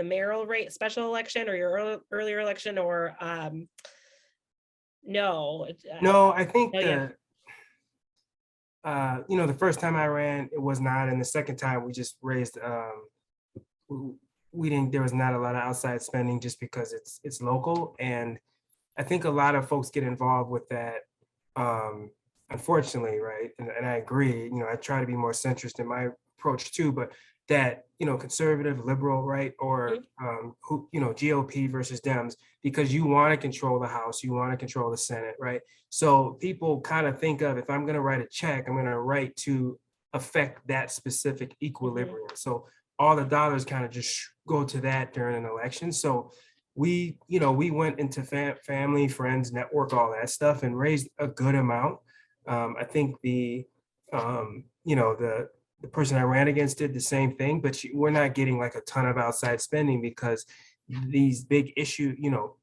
mayoral rate special election or your earlier election, or no? No, I think yeah. You know, the first time I ran, it was not, and the second time we just raised. There was not a lot of outside spending just because it's local, and I think a lot of folks get involved with that. Unfortunately, right, and I agree. You know, I try to be more centrist in my approach too, but that, you know, conservative, liberal, right, or who, you know, GOP versus Dems, because you want to control the House, you want to control the Senate, right? So people kind of think of, if I'm going to write a check, I'm going to write to affect that specific equilibrium. So all the dollars kind of just go to that during an election. So we went into family, friends, network, all that stuff, and raised a good amount. I think the person I ran against did the same thing, but we're not getting like a ton of outside spending because these big issues, you know,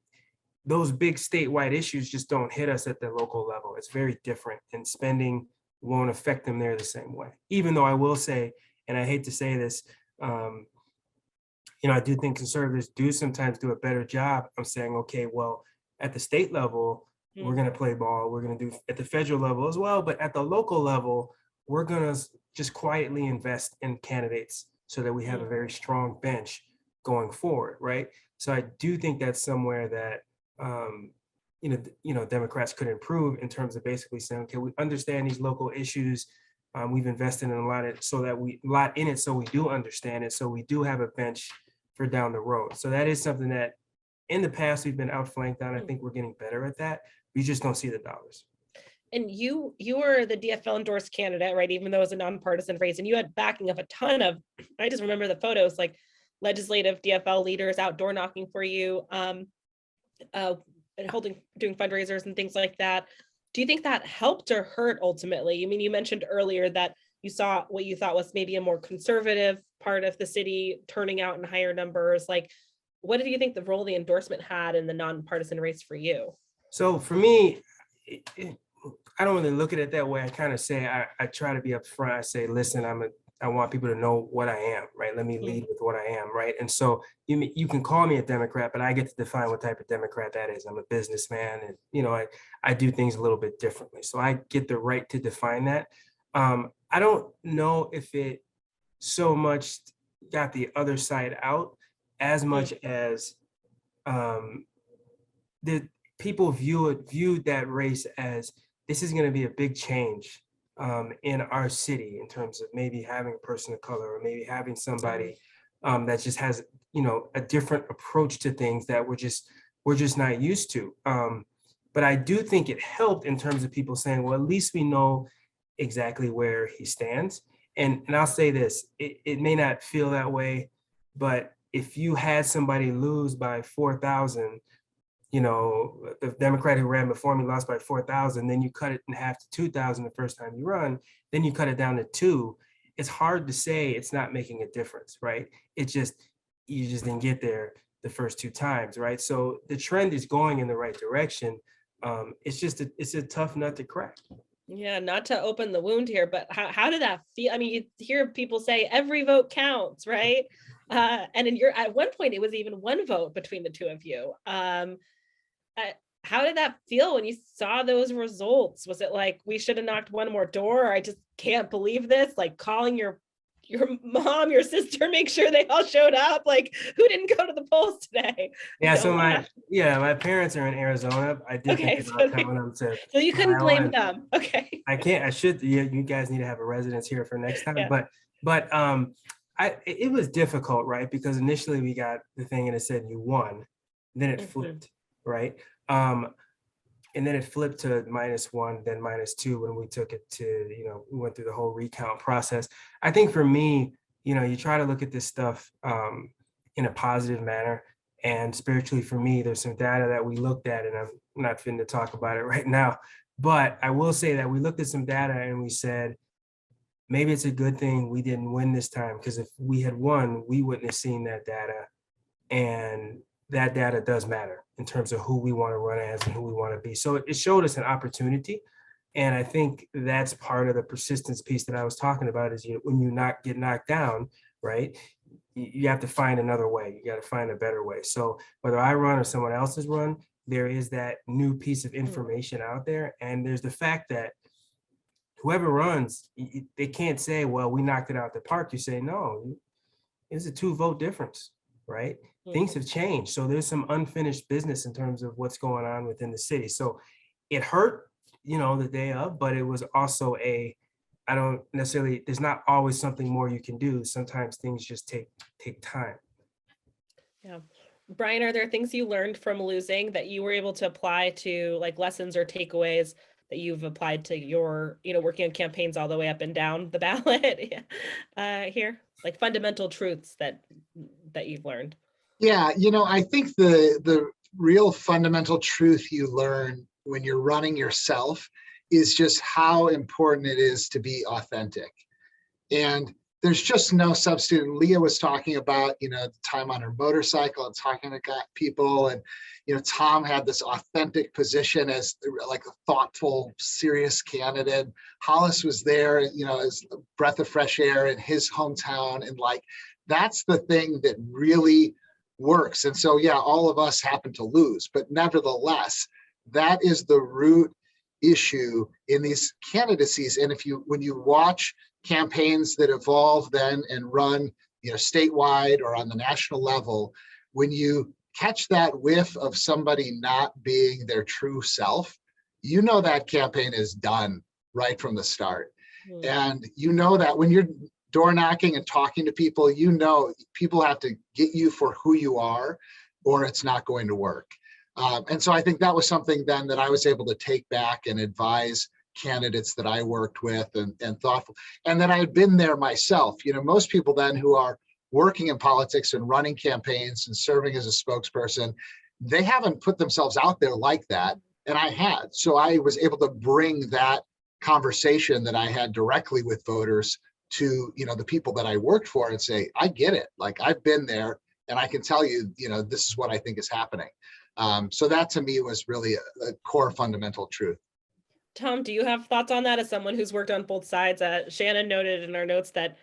those big statewide issues just don't hit us at the local level. It's very different, and spending won't affect them there the same way. Even though I will say, and I hate to say this, you know, I do think conservatives do sometimes do a better job of saying, okay, well, at the state level, we're going to play ball. We're going to do at the federal level as well. But at the local level, we're going to just quietly invest in candidates so that we have a very strong bench going forward, right? So I do think that's somewhere that, Democrats could improve in terms of basically saying, okay, we understand these local issues. We've invested in a lot in it so we do understand it. So we do have a bench for down the road. So that is something that in the past we've been outflanked on. I think we're getting better at that. We just don't see the dollars. And you were the DFL endorsed candidate, right? Even though it was a nonpartisan race, and you had backing of a ton of, I just remember the photos, like legislative DFL leaders out door knocking for you, and doing fundraisers and things like that. Do you think that helped or hurt ultimately? I mean, you mentioned earlier that you saw what you thought was maybe a more conservative part of the city turning out in higher numbers. Like, what did you think the role the endorsement had in the nonpartisan race for you? So for me, I don't really look at it that way. I kind of say, I try to be upfront. I say, listen, I want people to know what I am, right? Let me lead with what I am, right? And so you can call me a Democrat, but I get to define what type of Democrat that is. I'm a businessman, and, you know, I do things a little bit differently. So I get the right to define that. I don't know if it so much got the other side out as much as the people viewed that race as, this is going to be a big change in our city in terms of maybe having a person of color, or maybe having somebody that just has, you know, a different approach to things that we're just not used to. But I do think it helped in terms of people saying, well, at least we know exactly where he stands. And I'll say this, it may not feel that way, but if you had somebody lose by 4,000, the Democrat who ran before me lost by 4,000, then you cut it in half to 2,000 the first time you run, then you cut it down to 2. It's hard to say it's not making a difference, right? You just didn't get there the first 2 times, right? So the trend is going in the right direction. It's a tough nut to crack. Yeah, not to open the wound here, but how did that feel? I mean, you hear people say every vote counts, right? And at one point, it was even 1 vote between the 2 of you. How did that feel when you saw those results? Was it like, we should have knocked 1 more door? Or I just can't believe this, like calling your mom, your sister, make sure they all showed up? Like, who didn't go to the polls today? Yeah, so my parents are in Arizona. I did think about telling them to. So you couldn't blame them. Okay. I can't. I should. You guys need to have a residence here for next time. Yeah. But it was difficult, right? Because initially we got the thing and it said you won, then it flipped, right? And then it flipped to -1, then -2 when we took it to, we went through the whole recount process. I think for me, you try to look at this stuff in a positive manner. And spiritually for me, there's some data that we looked at, and I'm not finna to talk about it right now. But I will say that we looked at some data and we said, maybe it's a good thing we didn't win this time, because if we had won, we wouldn't have seen that data. And that data does matter in terms of who we want to run as and who we want to be. So it showed us an opportunity. And I think that's part of the persistence piece that I was talking about, is when you get knocked down, right? You have to find another way. You got to find a better way. So whether I run or someone else has run, there is that new piece of information out there. And there's the fact that whoever runs, they can't say, well, we knocked it out the park. You say, no, it's a 2 vote difference, right? Things have changed. So there's some unfinished business in terms of what's going on within the city. So it hurt, the day of, but it was also there's not always something more you can do. Sometimes things just take time. Yeah. Brian, are there things you learned from losing that you were able to apply to, like, lessons or takeaways that you've applied to your, working on campaigns all the way up and down the ballot here, like fundamental truths that you've learned? Yeah, I think the real fundamental truth you learn when you're running yourself is just how important it is to be authentic. And there's just no substitute. Leah was talking about, the time on her motorcycle and talking to people. And, Tom had this authentic position as like a thoughtful, serious candidate. Hollis was there, as a breath of fresh air in his hometown. And that's the thing that really works. And so, yeah, all of us happen to lose, but nevertheless, that is the root issue in these candidacies. And when you watch campaigns that evolve then and run, statewide or on the national level, when you catch that whiff of somebody not being their true self, that campaign is done right from the start. And that when you're door knocking and talking to people, people have to get you for who you are, or it's not going to work. And so I think that was something then that I was able to take back and advise candidates that I worked with and thoughtful, and that I had been there myself. Most people then who are working in politics and running campaigns and serving as a spokesperson, they haven't put themselves out there like that. And I had. So I was able to bring that conversation that I had directly with voters to, the people that I worked for and say, I get it. Like, I've been there and I can tell you, this is what I think is happening. So that to me was really a core fundamental truth. Tom, do you have thoughts on that as someone who's worked on both sides? Shannon noted in our notes that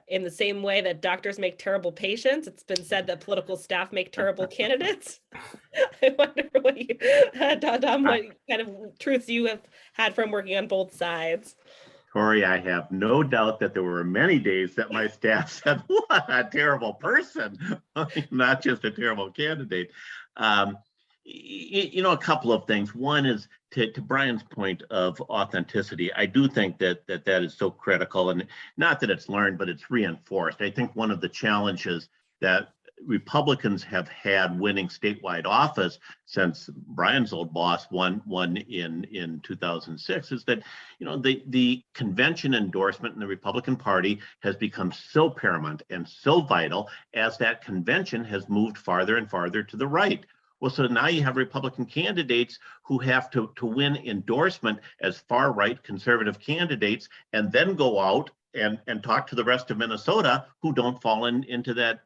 in the same way that doctors make terrible patients, it's been said that political staff make terrible candidates. I wonder what Tom, what kind of truths you have had from working on both sides. Tori, I have no doubt that there were many days that my staff said, what a terrible person, not just a terrible candidate. A couple of things. One is to Brian's point of authenticity. I do think that is so critical, and not that it's learned, but it's reinforced. I think one of the challenges that Republicans have had winning statewide office since Brian's old boss won in 2006 is that, the convention endorsement in the Republican Party has become so paramount and so vital as that convention has moved farther and farther to the right. Well, so now you have Republican candidates who have to win endorsement as far right conservative candidates and then go out and talk to the rest of Minnesota who don't fall into that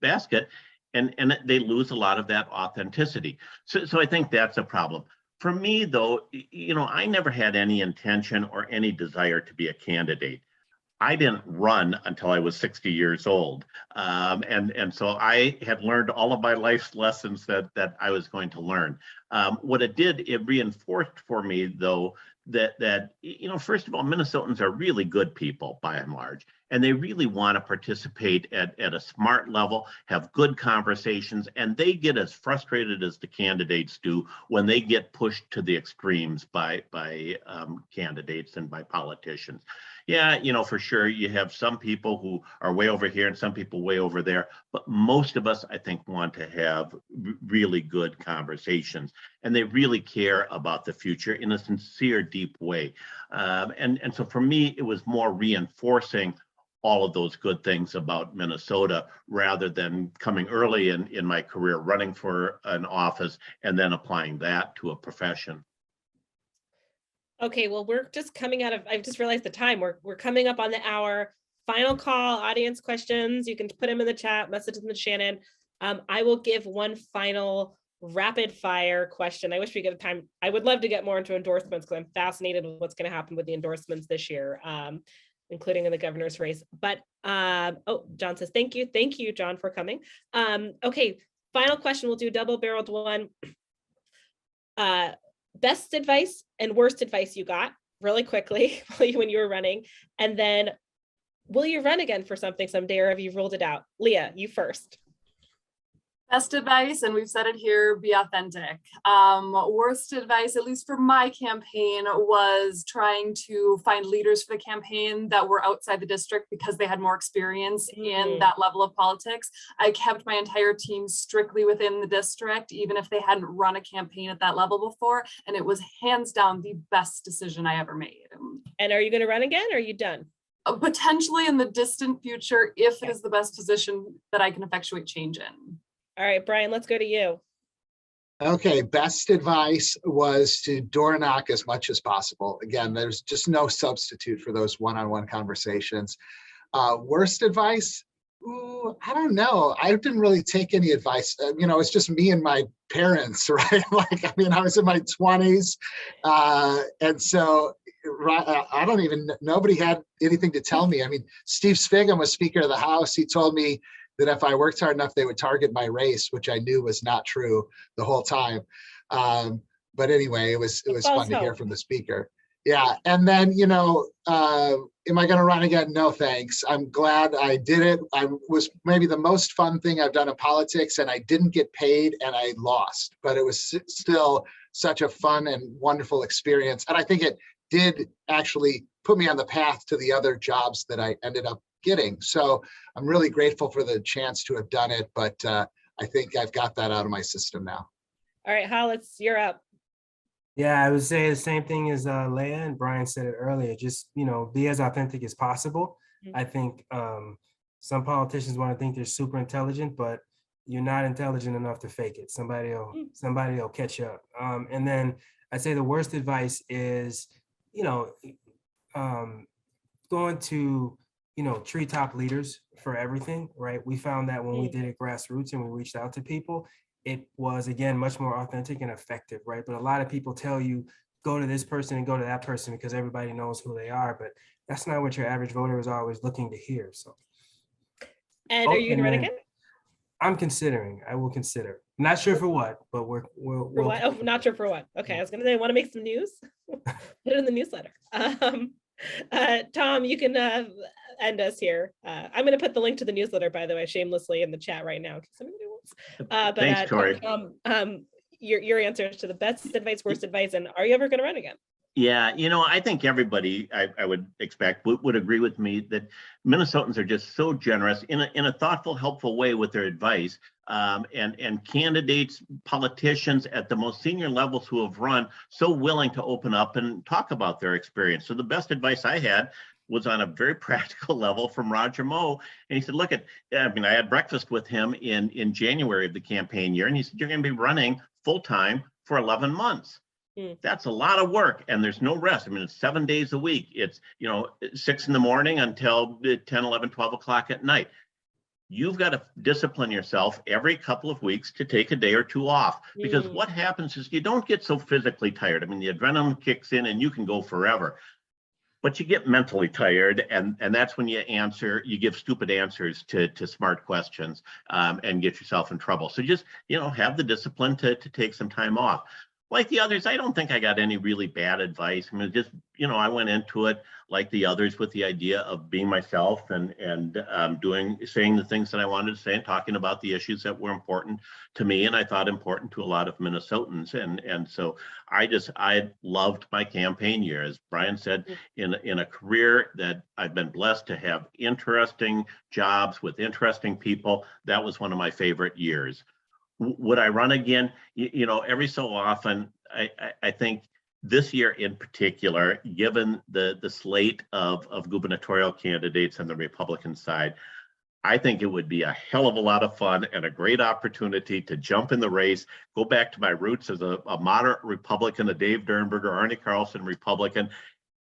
basket, and they lose a lot of that authenticity. So I think that's a problem. For me, though, I never had any intention or any desire to be a candidate. I didn't run until I was 60 years old. And so I had learned all of my life's lessons that I was going to learn. What it did, it reinforced for me, though, that first of all, Minnesotans are really good people by and large, and they really want to participate at a smart level, have good conversations, and they get as frustrated as the candidates do when they get pushed to the extremes by candidates and by politicians. Yeah, for sure, you have some people who are way over here and some people way over there, but most of us, I think, want to have really good conversations, and they really care about the future in a sincere, deep way. And so for me, it was more reinforcing all of those good things about Minnesota rather than coming early in my career, running for an office and then applying that to a profession. Okay, well, we're just coming out of, I've just realized the time. We're coming up on the hour. Final call, audience questions. You can put them in the chat, message them to Shannon. I will give one final rapid fire question. I wish we get time. I would love to get more into endorsements because I'm fascinated with what's going to happen with the endorsements this year, including in the governor's race. But oh, John says, thank you, John, for coming. Okay, final question. We'll do double-barreled one. Best advice and worst advice you got really quickly when you were running, and then will you run again for something someday, or have you ruled it out? Leah, you first. Best advice, and we've said it here, be authentic. Worst advice, at least for my campaign, was trying to find leaders for the campaign that were outside the district because they had more experience in that level of politics. I kept my entire team strictly within the district, even if they hadn't run a campaign at that level before. And it was hands down the best decision I ever made. And are you going to run again, or are you done? Potentially in the distant future, if it is the best position that I can effectuate change in. All right, Brian, let's go to you. Okay, best advice was to door knock as much as possible. Again, there's just no substitute for those one-on-one conversations. Worst advice? Ooh, I don't know. I didn't really take any advice. It's just me and my parents, right? I was in my 20s. And so I don't even, nobody had anything to tell me. Steve Sviggum was Speaker of the House. He told me that if I worked hard enough, they would target my race, which I knew was not true the whole time. But anyway, it was fun to hear from the speaker. Yeah, and then, am I going to run again? No, thanks. I'm glad I did it. I was maybe the most fun thing I've done in politics, and I didn't get paid and I lost, but it was still such a fun and wonderful experience. And I think it did actually put me on the path to the other jobs that I ended up getting. So I'm really grateful for the chance to have done it, but I think I've got that out of my system now. All right, Hollis, you're up. Yeah, I would say the same thing as Leah and Brian said it earlier. Just, be as authentic as possible. Mm-hmm. I think some politicians want to think they're super intelligent, but you're not intelligent enough to fake it. Somebody will catch up. And then I'd say the worst advice is, going to treetop leaders for everything, right? We found that when we did it grassroots and we reached out to people, it was, again, much more authentic and effective, right? But a lot of people tell you, go to this person and go to that person because everybody knows who they are, but that's not what your average voter is always looking to hear, so. And are you gonna run again? I'm considering, I will consider. Not sure for what, but we'll what? Oh, not sure for what. Okay, I was gonna say, want to make some news? Put it in the newsletter. Tom, you can end us here. I'm going to put the link to the newsletter, by the way, shamelessly in the chat right now. Thanks, Tori. Your answers to the best advice, worst advice, and are you ever going to run again? Yeah, I think everybody I would expect would agree with me that Minnesotans are just so generous in a thoughtful, helpful way with their advice. And candidates, politicians at the most senior levels who have run so willing to open up and talk about their experience. So the best advice I had was on a very practical level from Roger Moe. And he said, look, I had breakfast with him in January of the campaign year. And he said, you're going to be running full time for 11 months. That's a lot of work, and there's no rest. It's 7 days a week. It's 6 in the morning until 10, 11, 12 o'clock at night. You've got to discipline yourself every couple of weeks to take a day or two off, because what happens is you don't get so physically tired. The adrenaline kicks in and you can go forever, but you get mentally tired, and that's when you give stupid answers to smart questions, and get yourself in trouble. So just have the discipline to take some time off. Like the others, I don't think I got any really bad advice. I went into it like the others with the idea of being myself and saying the things that I wanted to say and talking about the issues that were important to me and I thought important to a lot of Minnesotans. And so I loved my campaign year. As Brian said, in a career that I've been blessed to have interesting jobs with interesting people, that was one of my favorite years. Would I run again? Every so often, I think this year in particular, given the slate of gubernatorial candidates on the Republican side, I think it would be a hell of a lot of fun and a great opportunity to jump in the race, go back to my roots as a moderate Republican, a Dave Dernberger, Arnie Carlson Republican,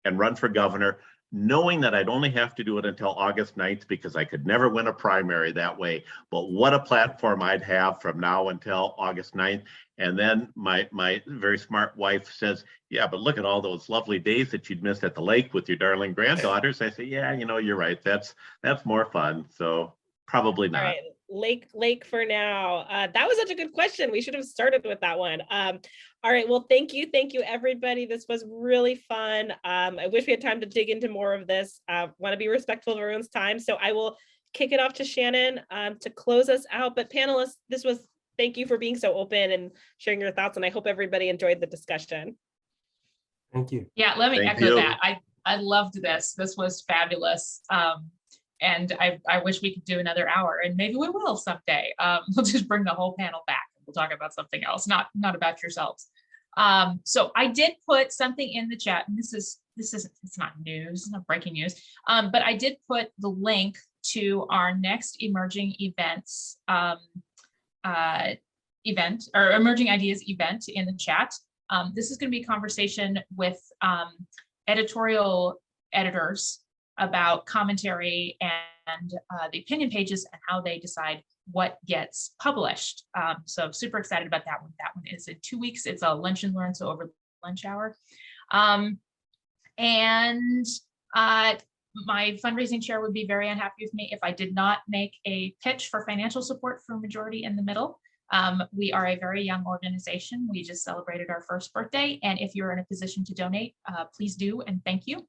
and run for governor, knowing that I'd only have to do it until August 9th because I could never win a primary that way. But what a platform I'd have from now until August 9th. And then my very smart wife says, yeah, but look at all those lovely days that you'd missed at the lake with your darling granddaughters. I say, yeah, you're right. That's more fun. So probably not. All right, lake for now. That was such a good question. We should have started with that one. All right, well, thank you everybody. This was really fun. I wish we had time to dig into more of this. Want to be respectful of everyone's time, so I will kick it off to Shannon to close us out. But panelists, thank you for being so open and sharing your thoughts, and I hope everybody enjoyed the discussion. Thank you. Yeah, let me Thank echo you. that. I loved this. This was fabulous. And I wish we could do another hour, and maybe we will someday. We'll just bring the whole panel back. We'll talk about something else, not about yourselves. So I did put something in the chat, and it's not news, it's not breaking news. But I did put the link to our next emerging events event or emerging ideas event in the chat. This is going to be a conversation with editorial editors about commentary and the opinion pages and how they decide what gets published. So super excited about that one. That one is in 2 weeks. It's a lunch and learn, so over lunch hour. My fundraising chair would be very unhappy with me if I did not make a pitch for financial support for Majority in the Middle. We are a very young organization. We just celebrated our first birthday. And if you're in a position to donate, please do, and thank you.